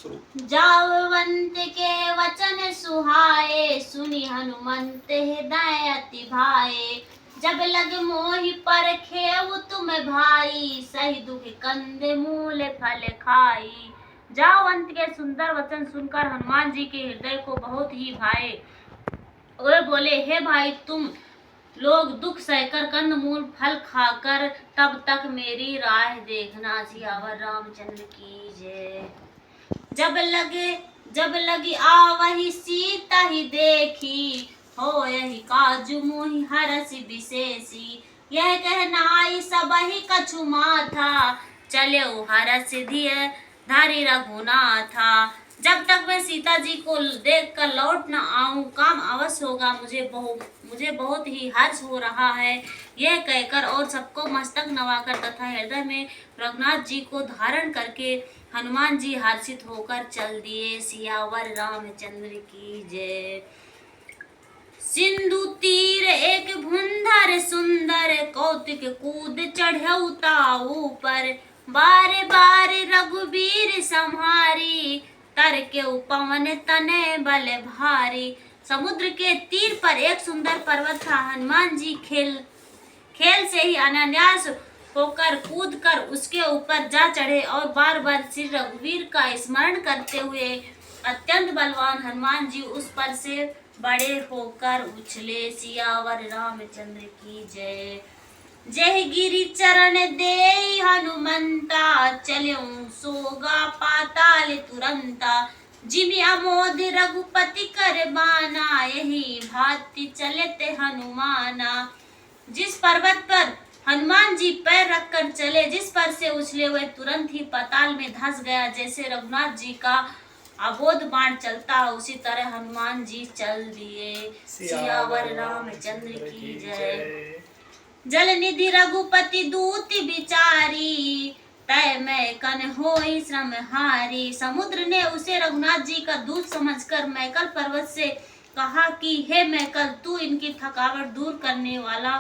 जावंत के वचन सुहाए, सुनी हनुमंत हृदय अति भाए। जब लग मोहि पर खेव तुम भाई, सही दुख कंद मूल फल खाई। जावंत के सुंदर वचन सुनकर हनुमान जी के हृदय को बहुत ही भाए। वे बोले, हे भाई, तुम लोग दुख सहकर कंद मूल फल खाकर तब तक मेरी राह देखना। सियावर रामचंद्र की जय। जब लगी आवही सीता ही देखी, हो यही काजु मोहि हरसि विशेषी। यह कहनाई सबहि कछु माथा, चले हरस धिय धारी रघुनाथा। जब तक मैं सीता जी को देख कर लौट न आऊं, काम अवश्य होगा। मुझे बहुत ही हर्ष हो रहा है। यह कहकर और सबको मस्तक नवाकर तथा हृदय में रघुनाथ जी को धारण करके हनुमान जी हर्षित होकर चल दिए। सियावर रामचंद्र की जय। सिंधु तीर एक भुंधर सुंदर, कौतिक कूद चढ़ऊ ताऊ पर। बारे बारे रघुबीर सम्हारी, तर के पवन तने बल भारी। समुद्र के तीर पर एक सुंदर पर्वत था। हनुमान जी खेल से ही अनायास होकर कूद कर उसके ऊपर जा चढ़े और बार बार श्री रघुवीर का स्मरण करते हुए अत्यंत बलवान हनुमान जी उस पर से बड़े होकर उछले। सियावर रामचंद्र की जय। जय गिरि चरण देई हनुमंता, चलऊं सोगा पाताल तुरंता। जिमि अमोद रघुपति कर बाना, यही भांति चलते हनुमाना। जिस पर्वत पर हनुमान जी पैर रखकर चले, जिस पर से उछले हुए तुरंत ही पाताल में धंस गया। जैसे रघुनाथ जी का अबोध बाण चलता, उसी तरह हनुमान जी चल दिए। सियावर रामचंद्र की जय। जल निधि रघुपति दूत बिचारी, तय मैं कन होई श्रम हारी। समुद्र ने उसे रघुनाथ जी का दूत समझकर मैकल पर्वत से कहा कि हे मैकल, तू इनकी थकावट दूर करने वाला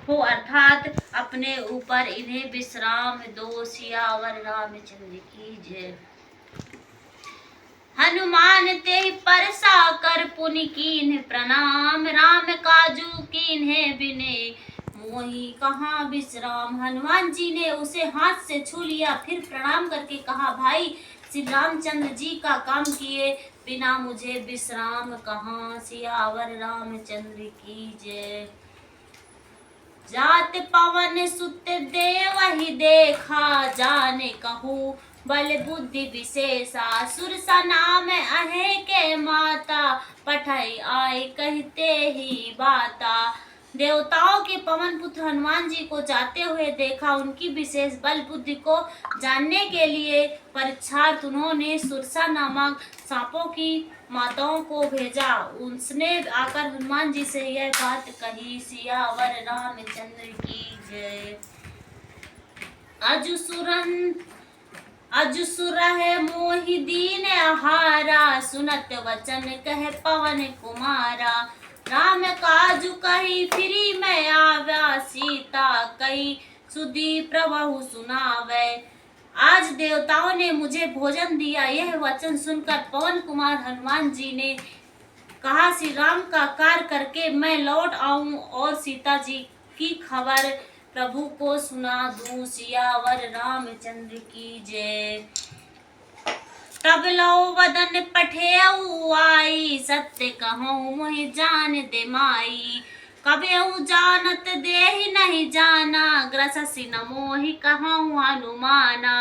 हो, अर्थात अपने ऊपर इन्हें विश्राम दो। सियावर रामचंद्र की जय। हनुमान ते परसा कर पुनि कीन्ह प्रणाम, राम काजू कीन्हे बिने मोहि कहाँ विश्राम। हनुमान जी ने उसे हाथ से छू लिया, फिर प्रणाम करके कहा, भाई श्री रामचंद्र जी का काम किए बिना मुझे विश्राम कहाँ। सियावर रामचंद्र की जय। जात पवन सुत देवहि देखा, जाने कहूँ बल बुद्धि विशेषा। सुरसा नाम अहे के माता, पठई आए कहते ही बाता। देवताओं के पवन पुत्र हनुमान जी को जाते हुए देखा। उनकी विशेष बल बुद्धि को जानने के लिए परीक्षार्थ उन्होंने सुरसा नामक सांपों की माताओं को भेजा। उसने आकर हनुमान जी से यह बात कही। सियावर रामचंद्र की जय। अजुसुर है मोहि दीन आहारा, सुनत वचन कह पवन कुमारा। राम काजु कही फिरी मैं आव्या, सीता कही सुधी प्रभु सुनावे। आज देवताओं ने मुझे भोजन दिया। यह वचन सुनकर पवन कुमार हनुमान जी ने कहा, श्री राम का कार्य करके मैं लौट आऊं और सीता जी की खबर प्रभु को सुना दूं। सियावर रामचंद्र की जय। तब लो वदन पठेऊ आई, सत्य कहूँ मोहि जान दे माई। कबहु जानत देहि नहीं जाना, ग्रससि न मोहि कहूँ हनुमाना।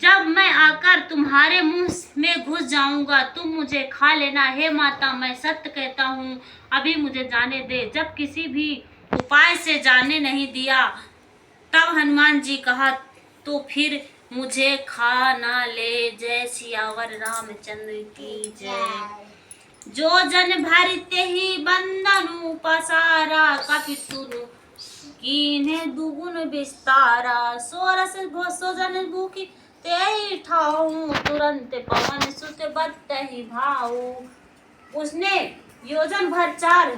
जब मैं आकर तुम्हारे मुंह में घुस जाऊंगा, तुम मुझे खा लेना। हे माता, मैं सत्य कहता हूँ, अभी मुझे जाने दे। जब किसी भी उपाय से जाने नहीं दिया, तब हनुमान जी कहा, तो फिर मुझे खा ना ले। जय सियावर रामचंद्र की जय। जो जन भरते ही बंधनु पसारा, कपि तुनु कीन्हे दुगुन विस्तारा। सो जन भूखी तेहि ठाऊं, तुरंत पवन सुत बदतहि भाऊ। उसने योजन भर 4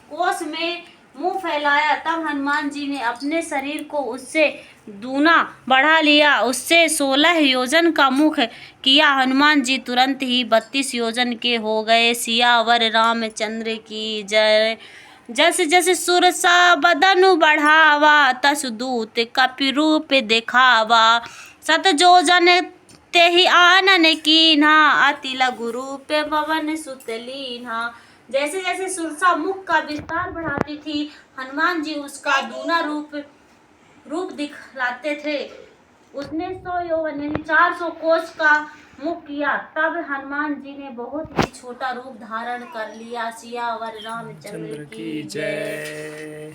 कोस में मुंह फैलाया, तब हनुमान जी ने अपने शरीर को उससे दूना बढ़ा लिया। उससे 16 योजन का मुख किया। हनुमान जी तुरंत ही 32 योजन के हो गए। सियावर रामचंद्र की जय। जस जस सुरसा बदनु बढ़ावा, तस दूत कपि रूप दिखावा। सत जोजन तेहि आनन कीन्हा, अति लघु रूप पवन सुत लीन्हा। जैसे जैसे सुरसा मुख का विस्तार बढ़ाती थी, हनुमान जी उसका दूना रूप दिखलाते थे। उसने 100 यौवन यानी 400 कोस का मुख किया। तब हनुमान जी ने बहुत ही छोटा रूप धारण कर लिया। सियावर रामचंद्र की जय।